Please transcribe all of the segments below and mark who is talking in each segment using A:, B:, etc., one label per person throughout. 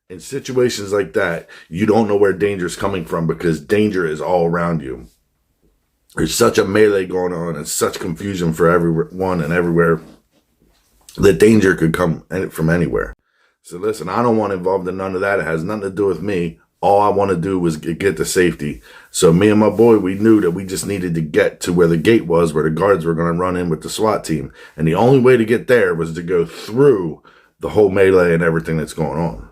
A: In situations like that, you don't know where danger is coming from because danger is all around you. There's such a melee going on and such confusion for everyone and everywhere that danger could come from anywhere. So listen, I don't want involved in none of that. It has nothing to do with me. All I want to do was get to safety. So me and my boy, we knew that we just needed to get to where the gate was, where the guards were going to run in with the SWAT team. And the only way to get there was to go through the whole melee and everything that's going on.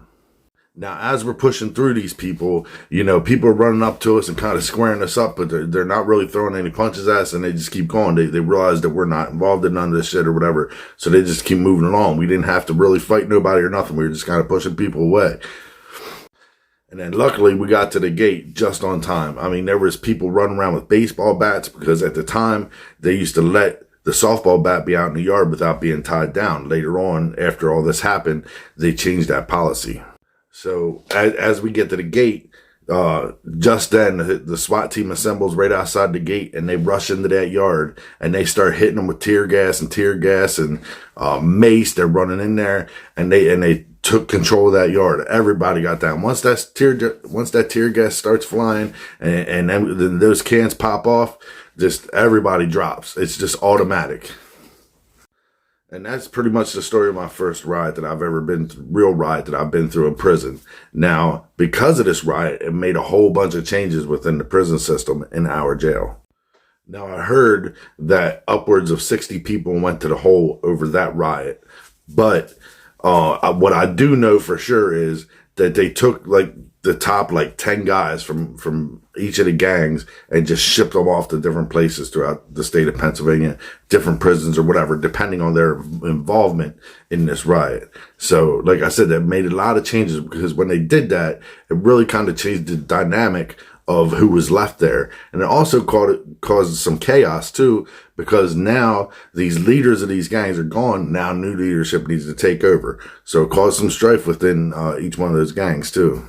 A: Now, as we're pushing through these people, people are running up to us and kind of squaring us up, but they're not really throwing any punches at us, and they just keep going. They realize that we're not involved in none of this shit or whatever, so they just keep moving along. We didn't have to really fight nobody or nothing. We were just kind of pushing people away. And then luckily we got to the gate just on time. I mean, there was people running around with baseball bats because at the time they used to let the softball bat be out in the yard without being tied down. Later on, after all this happened, they changed that policy. So as we get to the gate, just then the SWAT team assembles right outside the gate and they rush into that yard and they start hitting them with tear gas and mace. They're running in there and they took control of that yard. Everybody got down. Once that tear gas starts flying and then those cans pop off, just everybody drops. It's just automatic. And that's pretty much the story of my first riot that I've ever been through, real riot that I've been through in prison. Now, because of this riot, it made a whole bunch of changes within the prison system in our jail. Now, I heard that upwards of 60 people went to the hole over that riot. But what I do know for sure is that they took the top 10 guys from each of the gangs and just shipped them off to different places throughout the state of Pennsylvania, different prisons or whatever, depending on their involvement in this riot. So, like I said, that made a lot of changes because when they did that, it really kind of changed the dynamic of who was left there. And it also caused some chaos too, because now these leaders of these gangs are gone. Now new leadership needs to take over. So it caused some strife within each one of those gangs too.